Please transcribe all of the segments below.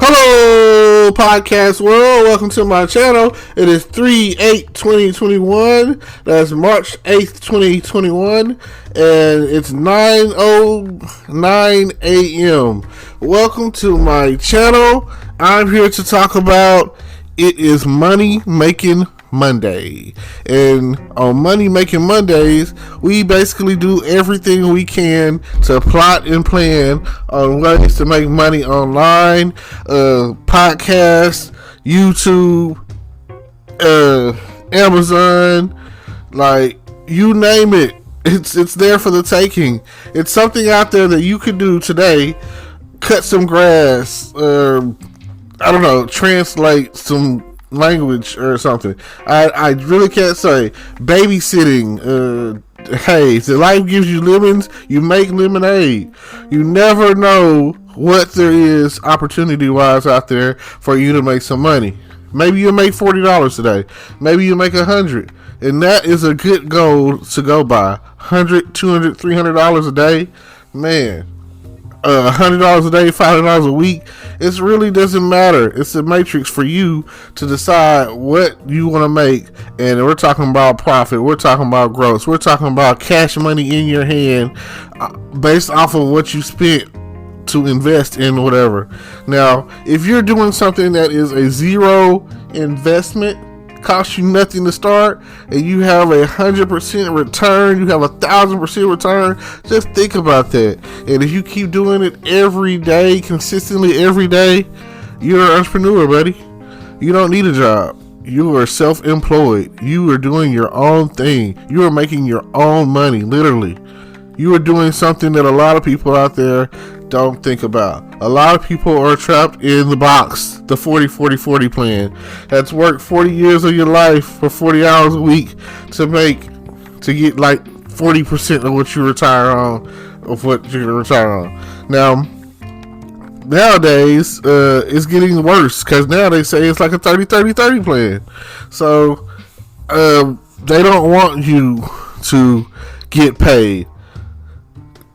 Hello, podcast world. Welcome to my channel. It is 3/8/2021. That's March 8th, 2021. And it's 9:09 a.m. Welcome to my channel. I'm here to talk about it is Money Making Monday. And on Money Making Mondays, we basically do everything we can to plot and plan on ways to make money online, podcasts, YouTube, Amazon, like you name it. It's there for the taking. It's something out there that you could do today. Cut some grass, translate some language or something. I really can't say. Babysitting. Hey, if life gives you lemons, you make lemonade. You never know what there is opportunity wise out there for you to make some money. Maybe you'll make $40 today. Maybe you'll make $100, and that is a good goal to go by. $100, $200, $300 a day, man. $100 a day, $500 a week. It really doesn't matter. It's a matrix for you to decide what you want to make. And we're talking about profit. We're talking about growth. We're talking about cash money in your hand based off of what you spent to invest in whatever. Now, if you're doing something that is a zero investment, costs you nothing to start, and you have 100% return, you have 1,000% return, just think about that. And if you keep doing it every day, consistently every day, you're an entrepreneur, buddy. You don't need a job. You are self-employed. You are doing your own thing. You are making your own money, literally. You are doing something that a lot of people out there don't think about. A lot of people are trapped in the box, the 40-40-40 plan. That's worked 40 years of your life for 40 hours a week to get like 40% of what you retire on, of what you're going to retire on. Now, nowadays, it's getting worse because now they say it's like a 30-30-30 plan. So, they don't want you to get paid.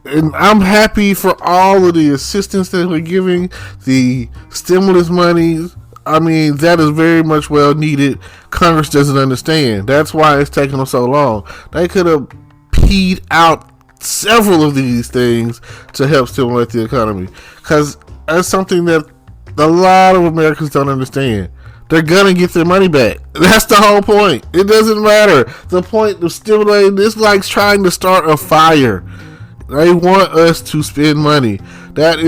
And I'm happy for all of the assistance that we're giving, the stimulus money. I mean, that is very much well needed. Congress doesn't understand. That's why it's taking them so long. They could have peed out several of these things to help stimulate the economy. Because that's something that a lot of Americans don't understand. They're going to get their money back. That's the whole point. It doesn't matter. The point of stimulating this is like trying to start a fire. They want us to spend money. That's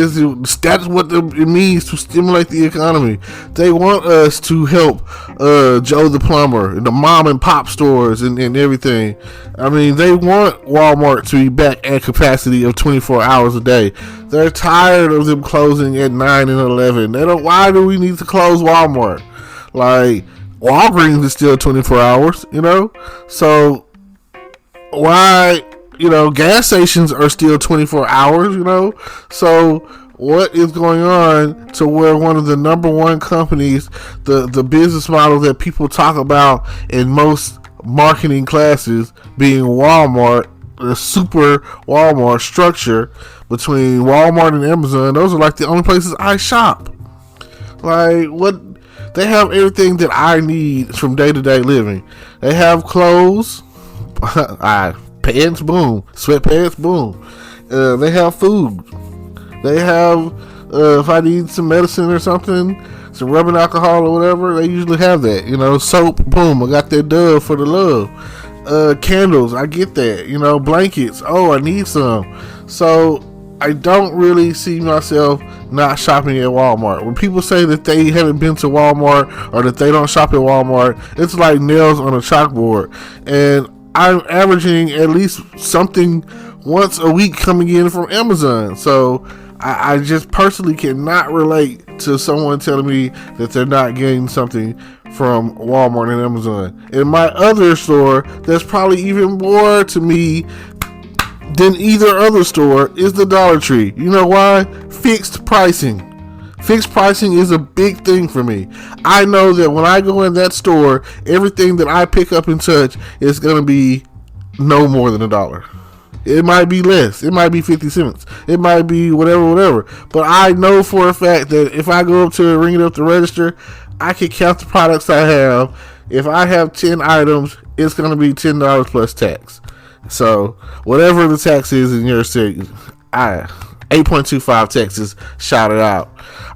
what it means to stimulate the economy. They want us to help Joe the plumber and the mom and pop stores and everything. I mean, they want Walmart to be back at capacity of 24 hours a day. They're tired of them closing at 9 and 11. Why do we need to close Walmart? Like, Walgreens is still 24 hours, So, why... gas stations are still 24 hours, So what is going on to where one of the number one companies, the business model that people talk about in most marketing classes being Walmart, the super Walmart structure between Walmart and Amazon, those are like the only places I shop. Like, what? They have everything that I need from day-to-day living. They have clothes. Pants, boom. Sweatpants, boom. They have food. They have, if I need some medicine or something, some rubbing alcohol or whatever, they usually have that. Soap, boom. I got that Dove for the love. Candles, I get that. Blankets, I need some. So, I don't really see myself not shopping at Walmart. When people say that they haven't been to Walmart or that they don't shop at Walmart, it's like nails on a chalkboard. And I'm averaging at least something once a week coming in from Amazon. So I just personally cannot relate to someone telling me that they're not getting something from Walmart and Amazon. In my other store, that's probably even more to me than either other store is the Dollar Tree. You know why? Fixed pricing. Fixed pricing is a big thing for me. I know that when I go in that store, everything that I pick up and touch is going to be no more than $1. It might be less. It might be 50 cents. It might be whatever. But I know for a fact that if I go up to it, ring it up to register, I can count the products I have. If I have 10 items, it's going to be $10 plus tax. So whatever the tax is in your state, 8.25 Texas shouted out.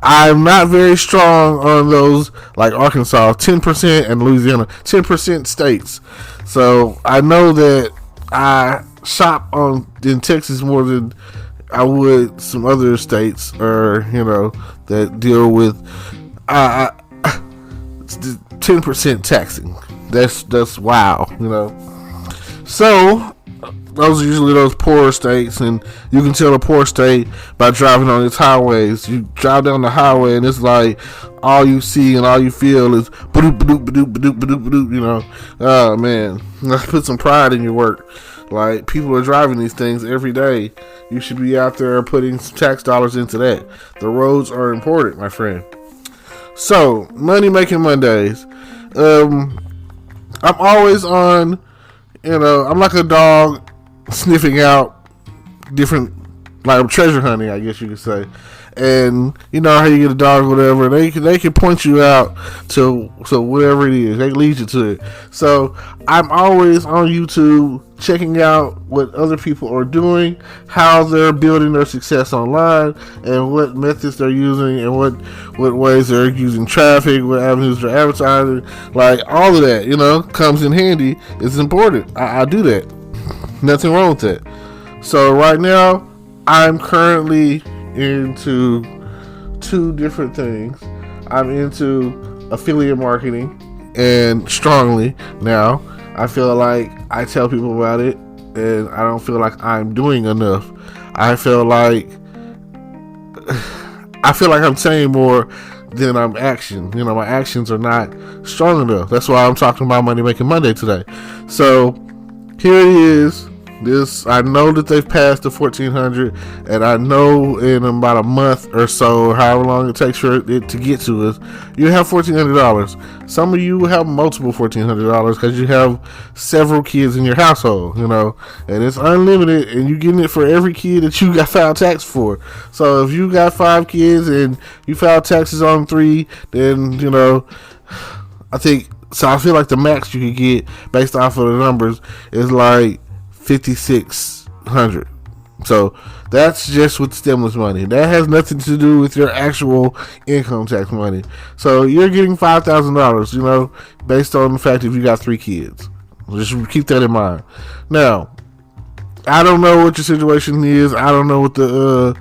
I'm not very strong on those like Arkansas 10% and Louisiana 10% states. So I know that I shop in Texas more than I would some other states, or that deal with 10% taxing. That's wow. So those are usually those poorer states, and you can tell a poor state by driving on its highways. You drive down the highway, and it's like all you see and all you feel is ba-doop, ba-doop, ba-doop, ba-doop, ba-doop, ba-doop, Oh man, let's put some pride in your work. Like, people are driving these things every day. You should be out there putting some tax dollars into that. The roads are important, my friend. So, Money Making Mondays. I'm always on, I'm like a dog sniffing out different, like treasure hunting, I guess you could say. And you know how you get a dog or whatever, they can point you out to whatever it is. They lead you to it. So I'm always on YouTube checking out what other people are doing, how they're building their success online, and what methods they're using, and what ways they're using traffic, what avenues they're advertising. Like, all of that, comes in handy. It's important. I do that. Nothing wrong with that. So right now, I'm currently into two different things. I'm into affiliate marketing, and strongly now. I feel like I tell people about it, and I don't feel like I'm doing enough. I feel like I'm saying more than I'm action. My actions are not strong enough. That's why I'm talking about Money Making Monday today. So here it is. I know that they've passed the 1,400, and I know in about a month or so, however long it takes for it to get to us, you have $1,400. Some of you have multiple $1,400 because you have several kids in your household, and it's unlimited, and you're getting it for every kid that you got filed tax for. So if you got 5 kids and you filed taxes on 3, then I feel like the max you could get based off of the numbers is like 5,600. So that's just with stimulus money. That has nothing to do with your actual income tax money. So you're getting $5,000, based on the fact if you got 3 kids. Just keep that in mind. Now, I don't know what your situation is. I don't know what the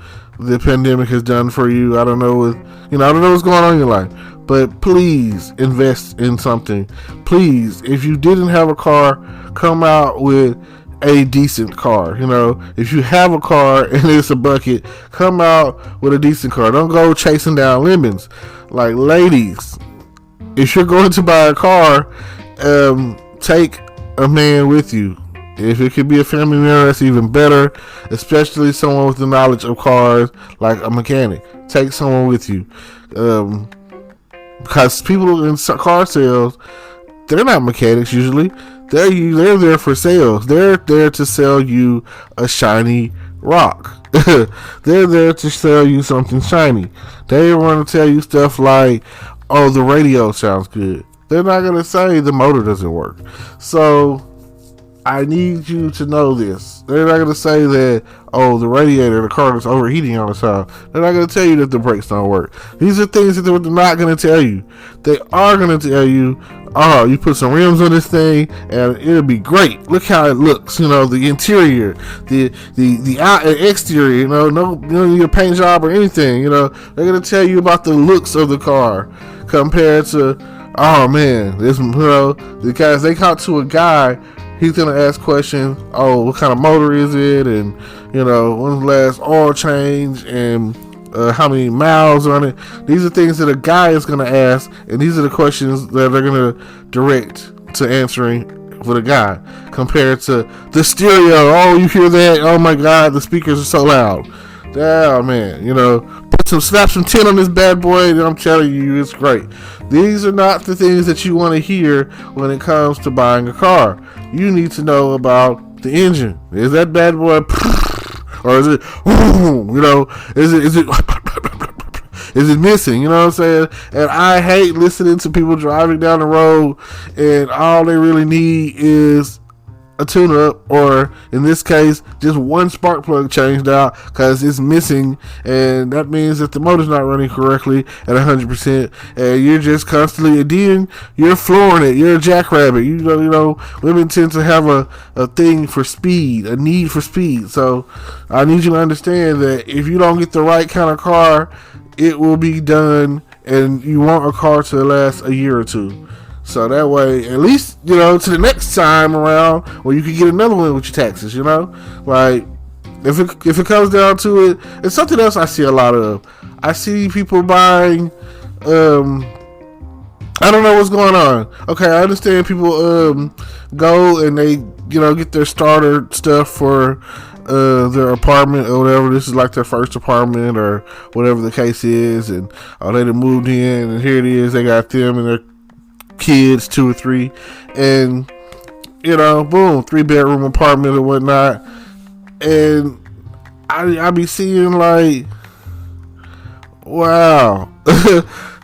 pandemic has done for you. I don't know I don't know what's going on in your life. But please invest in something. Please, if you didn't have a car, come out with a decent car. If you have a car and it's a bucket, come out with a decent car. Don't go chasing down lemons. Like, ladies, if you're going to buy a car, take a man with you. If it could be a family member, that's even better, especially someone with the knowledge of cars, like a mechanic. Take someone with you, because people in car sales, they're not mechanics usually. They're there for sales. They're there to sell you a shiny rock. They're there to sell you something shiny. They want to tell you stuff like, oh, the radio sounds good. They're not going to say the motor doesn't work. So I need you to know this. They're not going to say that, oh, the radiator, the car is overheating all the time. They're not going to tell you that the brakes don't work. These are things that they're not going to tell you. They are going to tell you, oh, you put some rims on this thing and it'll be great. Look how it looks. The interior, the exterior, no your paint job or anything. They're going to tell you about the looks of the car compared to, oh man, this, because they talk to a guy. He's going to ask questions. Oh, what kind of motor is it? And, when's the last oil change? And how many miles on it? These are things that a guy is going to ask. And these are the questions that they're going to direct to answering for the guy. Compared to the stereo. Oh, you hear that? Oh, my God, the speakers are so loud. Oh, man, slap some tin on this bad boy, and I'm telling you, it's great. These are not the things that you want to hear when it comes to buying a car. You need to know about The engine, is that bad boy, or is it, is it is it missing? You know what I'm saying? And I hate listening to people driving down the road and all they really need is a tune-up, or in this case, just one spark plug changed out because it's missing, and that means that the motor's not running correctly at 100%, and you're just constantly, and then you're flooring it. You're a jackrabbit. You know, women tend to have a thing for speed, a need for speed. So I need you to understand that if you don't get the right kind of car, it will be done, and you want a car to last a year or two. So that way, at least, to the next time around, where you can get another one with your taxes, Like, if it comes down to it, it's something else I see a lot of. I see people buying, I don't know what's going on. Okay, I understand people go and they, get their starter stuff for their apartment or whatever. This is like their first apartment or whatever the case is, and they done moved in, and here it is, they got them and their kids, 2 or 3, and boom, 3-bedroom apartment or whatnot. And I be seeing like, wow.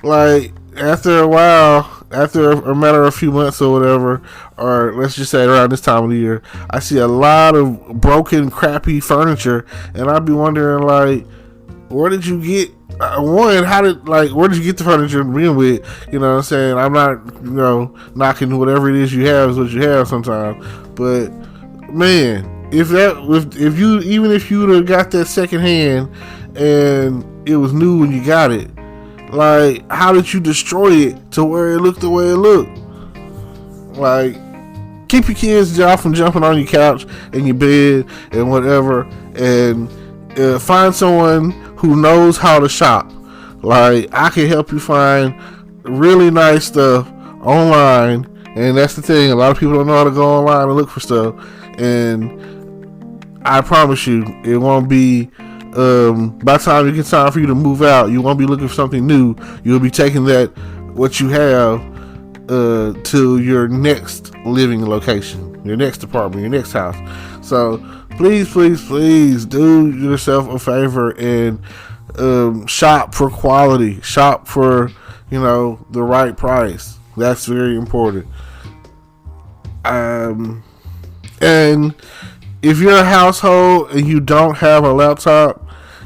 Like after a while, after a matter of a few months or whatever, or let's just say around this time of the year, I see a lot of broken, crappy furniture, and I'd be wondering, like, where did you get where did you get the furniture to begin with? You know what I'm saying? I'm not, knocking whatever it is you have is what you have sometimes. But man, if you would have got that second hand and it was new when you got it, like, how did you destroy it to where it looked the way it looked? Like, keep your kids off from jumping on your couch and your bed and whatever, and find someone who knows how to shop. Like, I can help you find really nice stuff online, and that's the thing. A lot of people don't know how to go online and look for stuff, and I promise you, it won't be. By the time it gets time for you to move out, you won't be looking for something new. You'll be taking what you have to your next living location, your next apartment, your next house. So please do yourself a favor and shop for quality, shop for the right price. That's very important. And if you're a household and you don't have a laptop,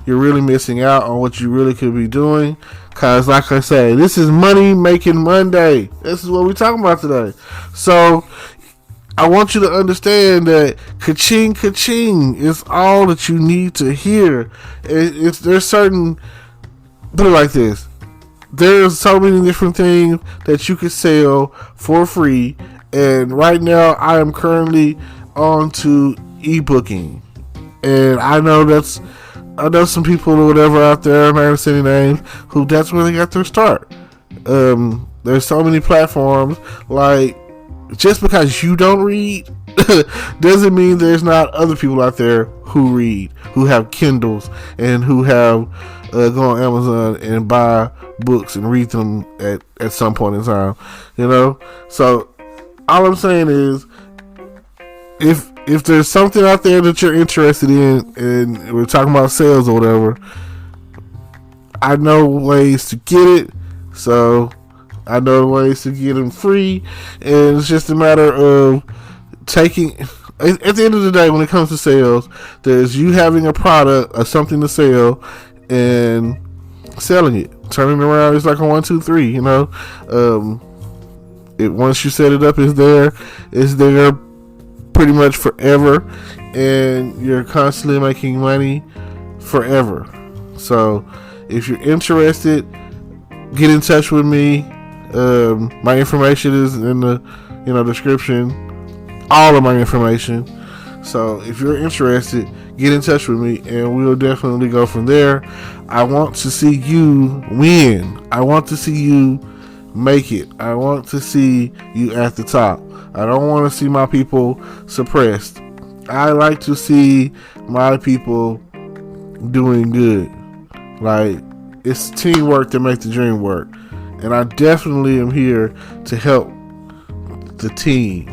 you're really missing out on what you really could be doing. Because, like I say, this is Money Making Monday. This is what we're talking about today. So, I want you to understand that ka-ching, ka-ching is all that you need to hear. There's certain, put it like this, there's so many different things that you can sell for free. And right now, I am currently on to ebooking. And I know some people or whatever out there, I'm not gonna say any names, who that's where they got their start. There's so many platforms. Like, just because you don't read doesn't mean there's not other people out there who read, who have Kindles, and who have go on Amazon and buy books and read them at some point in time. So all I'm saying is, if there's something out there that you're interested in, and we're talking about sales or whatever, I know ways to get it. So I know ways to get them free, and it's just a matter of taking. At the end of the day, when it comes to sales, there's you having a product or something to sell and selling it, turning it around. It's like a 1, 2, 3. Once you set it up, it's there pretty much forever, and you're constantly making money forever. So if you're interested, get in touch with me. My information is in the description, all of my information. So if you're interested, get in touch with me, and we'll definitely go from there. I want to see you win. I want to see you make it. I want to see you at the top. I don't want to see my people suppressed. I like to see my people doing good. Like, it's teamwork to make the dream work. And I definitely am here to help the team.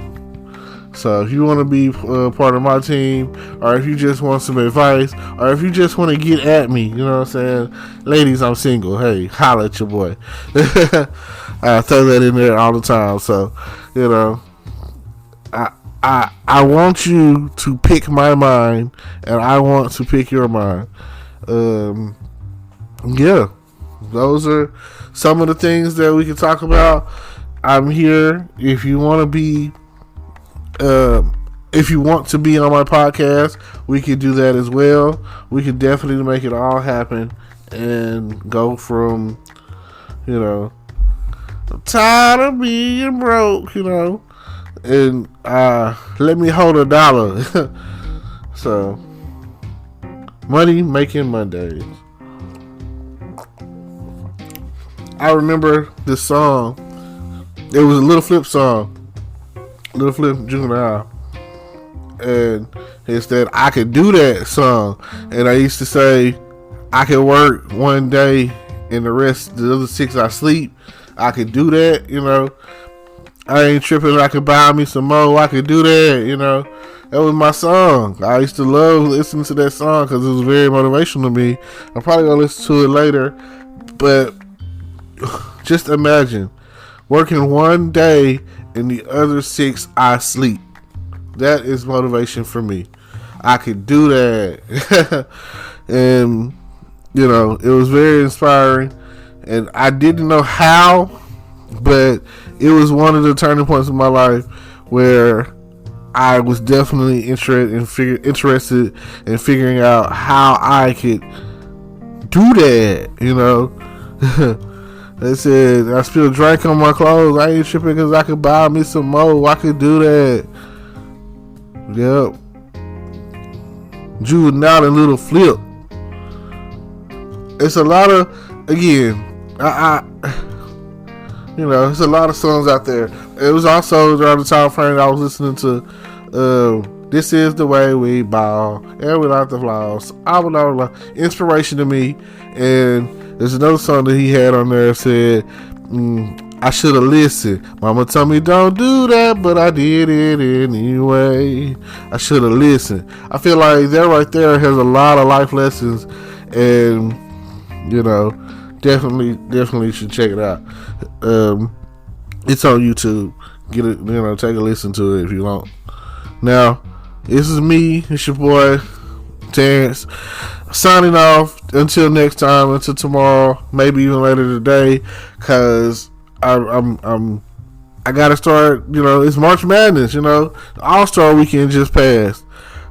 So if you want to be part of my team, or if you just want some advice, or if you just want to get at me, you know what I'm saying? Ladies, I'm single. Hey, holla at your boy. I throw that in there all the time. So, you know, I want you to pick my mind, and I want to pick your mind. Yeah, those are some of the things that we can talk about. I'm here if you want to be. If you want to be on my podcast, we could do that as well. We could definitely make it all happen and go from, you know, I'm tired of being broke, you know, and let me hold $1. So, money making Mondays. I remember this song. It was a Little Flip song. Little Flip Juvenile. And it's that I could do that song. And I used to say I could work one day and the other 6 I sleep. I could do that, you know. I ain't tripping. I could buy me some more. I could do that, you know. That was my song. I used to love listening to that song because it was very motivational to me. I'm probably going to listen to it later. But just imagine working one day and the other 6 I sleep. That is motivation for me. I could do that. And, you know, it was very inspiring. And I didn't know how, but it was one of the turning points in my life where I was definitely interested in figuring out how I could do that, you know. They said I spilled drink on my clothes. I ain't tripping because I could buy me some more. I could do that. Yep. Juvenile and Little Flip. It's a lot of, again, you know, there's a lot of songs out there. It was also around the time frame I was listening to This Is the Way We Ball, and Without the Flaws. Inspiration to me. And there's another song that he had on there that said, I should have listened. Mama told me don't do that, but I did it anyway. I should have listened. I feel like that right there has a lot of life lessons, and, you know, definitely should check it out. It's on YouTube. Get it, you know, take a listen to it if you want. Now, this is me. It's your boy Terrence, signing off until next time, until tomorrow, maybe even later today, cause I gotta start. You know, it's March Madness. You know, the All-Star weekend just passed,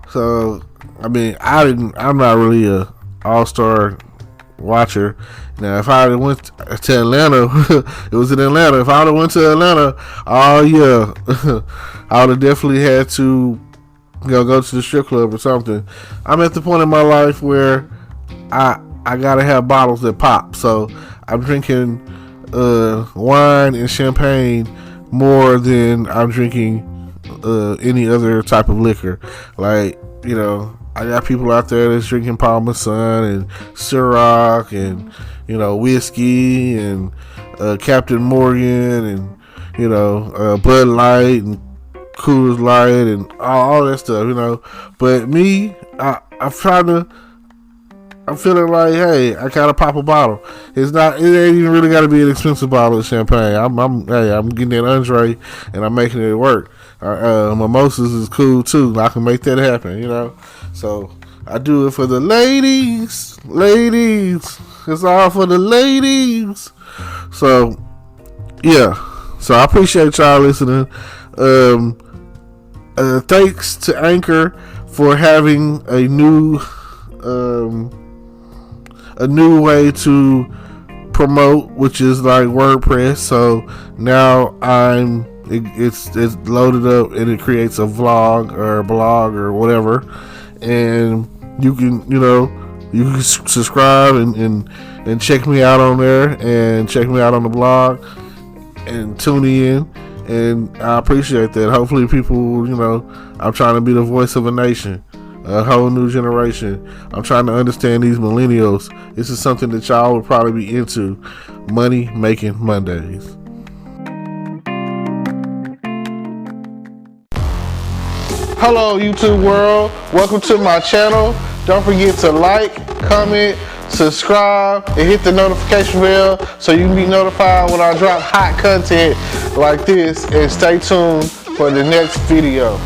so I mean, I'm not really a All-Star watcher. Now, if I went to Atlanta, it was in Atlanta. If I went to Atlanta, oh yeah, I would have definitely had to, you know, go to the strip club or something. I'm at the point in my life where I gotta have bottles that pop. So I'm drinking wine and champagne more than I'm drinking any other type of liquor. Like, you know, I got people out there that's drinking Parmesan and Ciroc and, you know, whiskey and Captain Morgan and, you know, Bud Light and Coors Light and all that stuff, you know. But me, I'm feeling like, hey, I gotta pop a bottle. It ain't even really gotta be an expensive bottle of champagne. I'm getting that Andre and I'm making it work. Mimosas is cool too. I can make that happen, you know. So I do it for the ladies. It's all for the ladies. So yeah. So I appreciate y'all listening. Thanks to Anchor for having a new way to promote, which is like WordPress. So now it's loaded up and it creates a vlog or a blog or whatever, and you can subscribe and check me out on there and check me out on the blog and tune in. And I appreciate that. Hopefully people, you know, I'm trying to be the voice of a nation, a whole new generation. I'm trying to understand these millennials. This is something that y'all would probably be into. Money making Mondays. Hello YouTube world, welcome to my channel. Don't forget to like, comment, subscribe, and hit the notification bell so you can be notified when I drop hot content like this, and stay tuned for the next video.